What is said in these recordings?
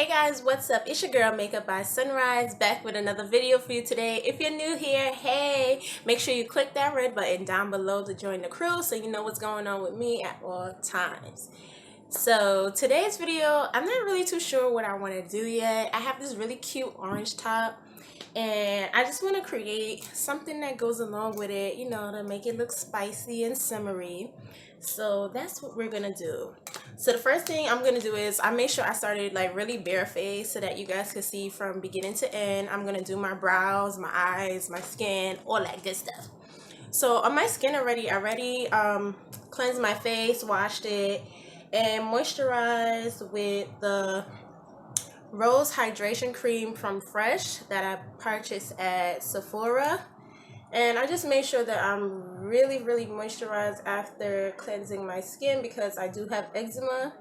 Hey guys, what's up? It's your girl Makeup by Sunrise back with another video for you today. If you're new here, hey, make sure you click that red button down below to join the crew so you know what's going on with me at all times. So today's video, I'm not really too sure what I want to do yet. I have this really cute orange top and I just want to create something that goes along with it, you know, to make it look spicy and simmery. So that's what we're gonna do. So the first thing I'm gonna do is I make sure I started like really barefaced so that you guys can see from beginning to end. I'm gonna do my brows, my eyes, my skin, all that good stuff. So on my skin already, I already cleansed my face, washed it, and moisturized with the Rose Hydration Cream from Fresh that I purchased at Sephora. And I just made sure that I'm really moisturized after cleansing my skin because I do have eczema.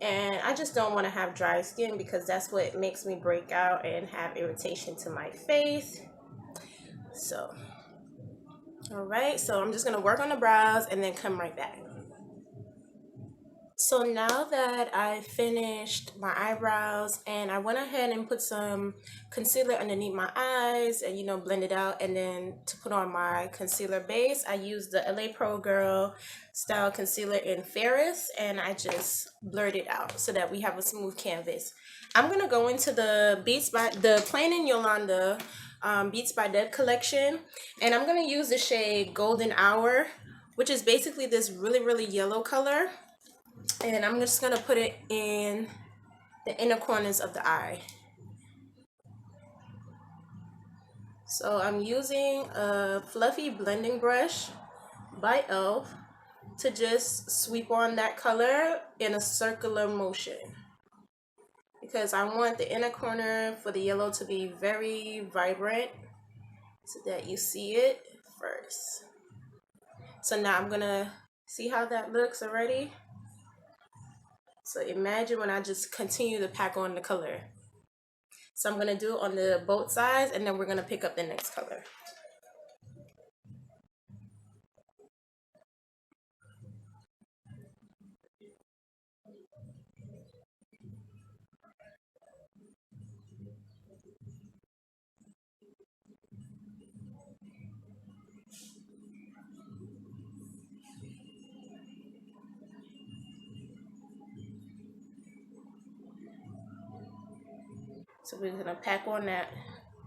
And I just don't want to have dry skin because that's what makes me break out and have irritation to my face. So, alright, so I'm just going to work on the brows and then come right back. So now that I finished my eyebrows and I went ahead and put some concealer underneath my eyes and, you know, blend it out, and then to put on my concealer base, I used the LA Pro Girl style concealer in Ferris and I just blurred it out so that we have a smooth canvas. I'm going to go into the Plain and Yolanda Beats by Deb collection, and I'm going to use the shade Golden Hour, which is basically this really yellow color. And I'm just going to put it in the inner corners of the eye. So I'm using a fluffy blending brush by e.l.f. to just sweep on that color in a circular motion. Because I want the inner corner for the yellow to be very vibrant so that you see it first. So now I'm going to see how that looks already. So imagine when I just continue to pack on the color. So I'm going to do it on the both sides and then we're going to pick up the next color. So we're going to pack on that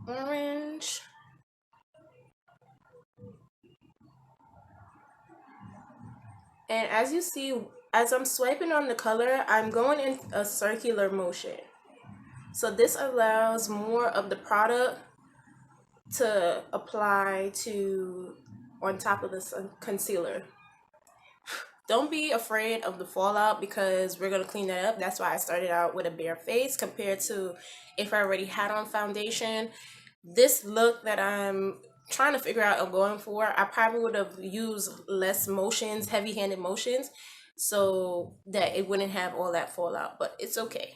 orange. And as you see, as I'm swiping on the color, I'm going in a circular motion. So this allows more of the product to apply to on top of the concealer. Don't be afraid of the fallout because we're going to clean that up. That's why I started out with a bare face compared to if I already had on foundation. This look that I'm trying to figure out and going for, I probably would have used less motions, heavy-handed motions, so that it wouldn't have all that fallout, but it's okay.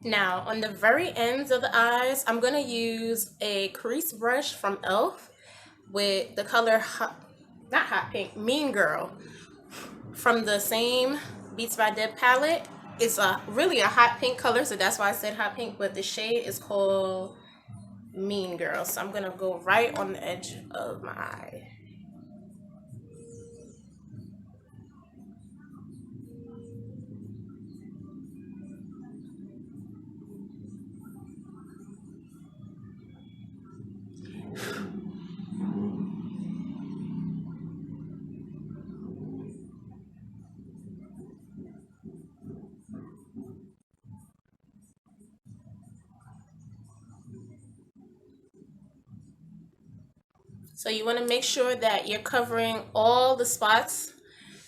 Now, on the very ends of the eyes, I'm going to use a crease brush from e.l.f. with the color, not Hot Pink, Mean Girl, from the same Beats by Deb palette. It's really a hot pink color, so that's why I said hot pink, but the shade is called Mean Girl. So I'm going to go right on the edge of my eye. So you want to make sure that you're covering all the spots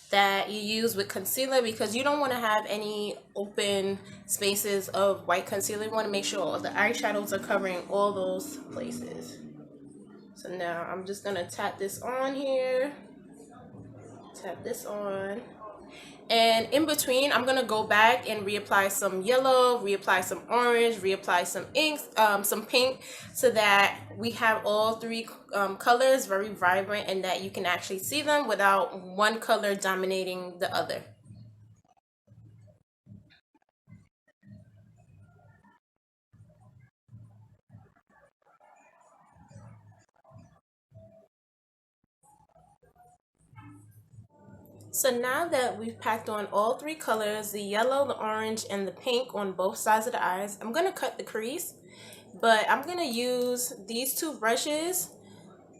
that you use with concealer because you don't want to have any open spaces of white concealer. You want to make sure all the eyeshadows are covering all those places. So now I'm just gonna tap this on here, tap this on. And in between, I'm gonna go back and reapply some yellow, reapply some orange, reapply some ink, some pink, so that we have all three colors very vibrant and that you can actually see them without one color dominating the other. So now that we've packed on all three colors, the yellow, the orange, and the pink on both sides of the eyes, I'm gonna cut the crease, but I'm gonna use these two brushes.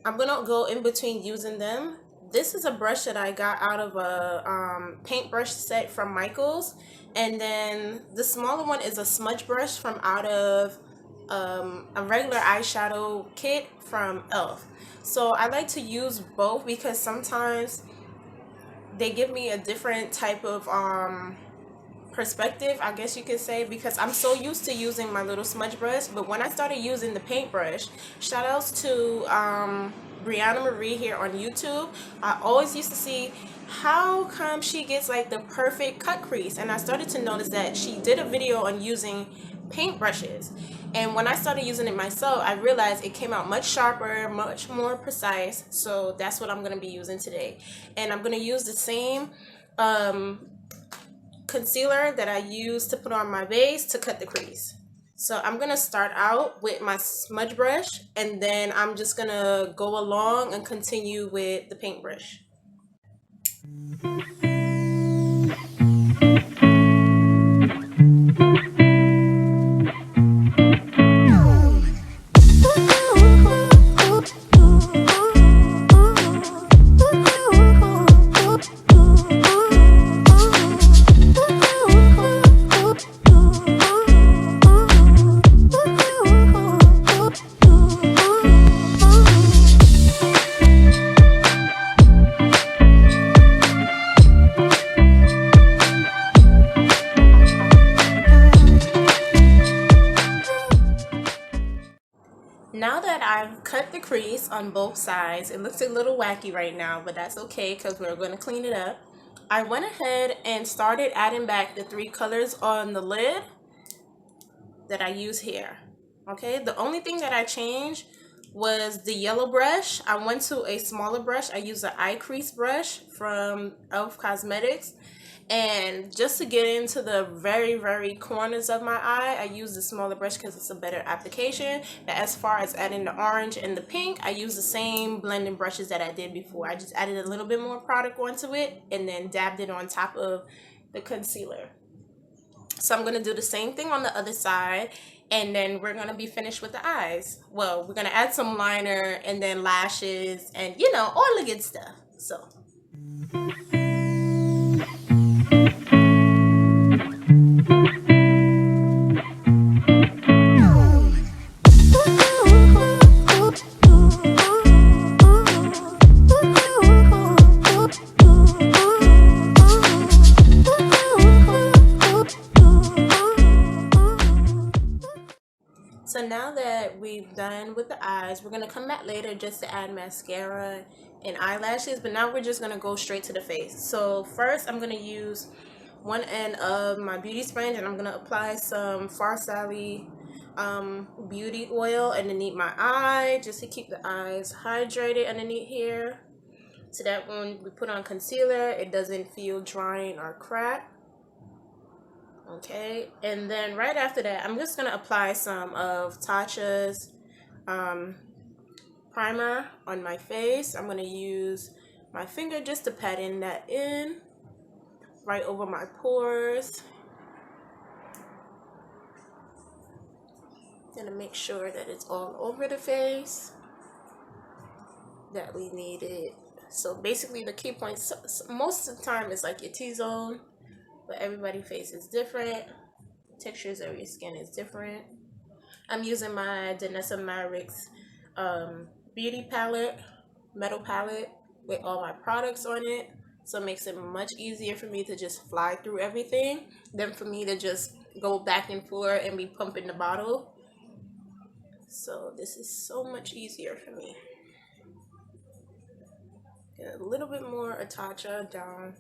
I'm gonna go in between using them. This is a brush that I got out of a paintbrush set from Michaels, and then the smaller one is a smudge brush from out of a regular eyeshadow kit from e.l.f. So I like to use both because sometimes they give me a different type of perspective, I guess you could say, because I'm so used to using my little smudge brush. But when I started using the paintbrush, shout outs to Brianna Marie here on YouTube, I always used to see how come she gets like the perfect cut crease, and I started to notice that she did a video on using paintbrushes, and when I started using it myself, I realized it came out much sharper, much more precise. So that's what I'm going to be using today, and I'm going to use the same concealer that I use to put on my base to cut the crease. So I'm gonna start out with my smudge brush, and then I'm just gonna go along and continue with the paintbrush. Now that I've cut the crease on both sides, it looks a little wacky right now, but that's okay because we're going to clean it up. I went ahead and started adding back the three colors on the lid that I use here. Okay, the only thing that I changed was the yellow brush. I went to a smaller brush. I used an eye crease brush from e.l.f. Cosmetics. And just to get into the very corners of my eye, I use the smaller brush because it's a better application. But as far as adding the orange and the pink, I use the same blending brushes that I did before. I just added a little bit more product onto it and then dabbed it on top of the concealer. So I'm going to do the same thing on the other side, and then we're going to be finished with the eyes. Well, we're going to add some liner and then lashes and, you know, all the good stuff. So So now that we've done with the eyes, we're going to come back later just to add mascara and eyelashes. But now we're just going to go straight to the face. So first I'm going to use one end of my beauty sponge, and I'm going to apply some Far Sally beauty oil underneath my eye just to keep the eyes hydrated underneath here, so that when we put on concealer, it doesn't feel drying or cracked. Okay, and then right after that, I'm just gonna apply some of Tatcha's primer on my face. I'm gonna use my finger just to pat in that in right over my pores. Gonna make sure that it's all over the face that we need it. So basically the key points, most of the time it's like your T-zone, but everybody's face is different. Textures of your skin is different. I'm using my Danessa Myricks beauty palette, metal palette, with all my products on it. So it makes it much easier for me to just fly through everything than for me to just go back and forth and be pumping the bottle. So this is so much easier for me. Get a little bit more Atacha down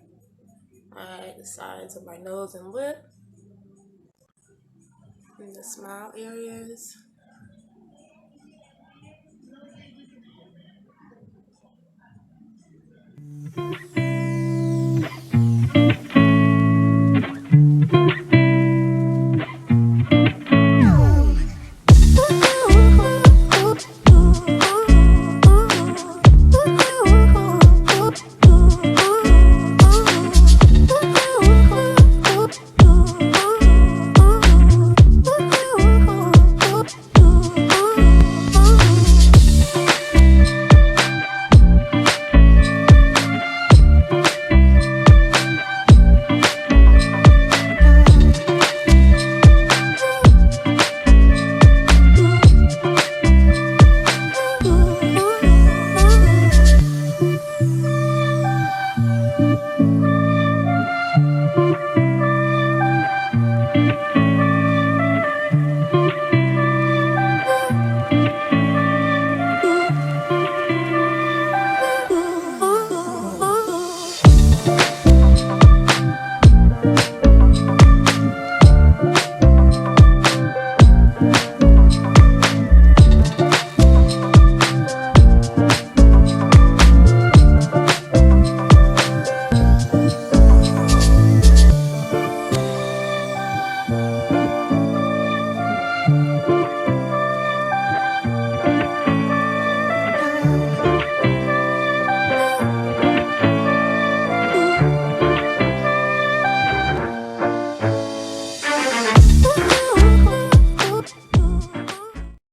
at the sides of my nose and lip, in the smile areas.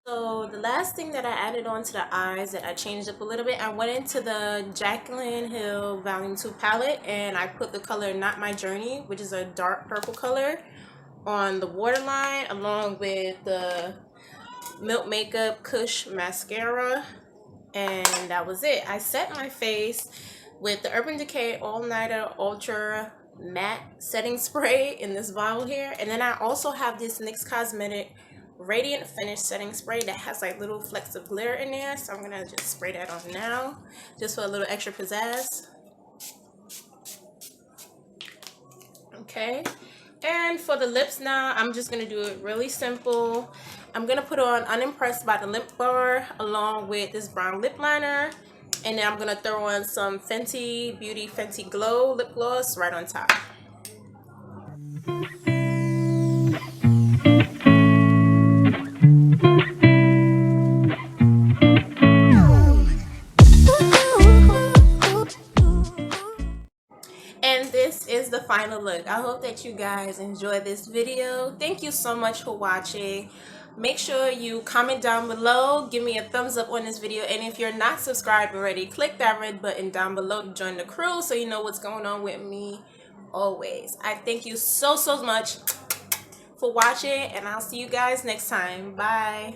So the last thing that I added on to the eyes that I changed up a little bit, I went into the Jaclyn Hill Volume 2 palette and I put the color Not My Journey, which is a dark purple color, on the waterline along with the Milk Makeup Kush mascara, and that was it. I set my face with the Urban Decay All Nighter Ultra Matte Setting Spray in this vial here, and then I also have this NYX Cosmetic Radiant Finish Setting Spray that has like little flecks of glitter in there, so I'm gonna just spray that on now just for a little extra pizzazz. Okay, and for the lips now, I'm just gonna do it really simple. I'm gonna put on Unimpressed by the Lip Bar along with this brown lip liner, and then I'm gonna throw on some Fenty Beauty Fenty Glow lip gloss right on top. And this is the final look. I hope that you guys enjoyed this video. Thank you so much for watching. Make sure you comment down below, give me a thumbs up on this video, and if you're not subscribed already, click that red button down below to join the crew so you know what's going on with me always. I thank you so much for watching, and I'll see you guys next time. Bye.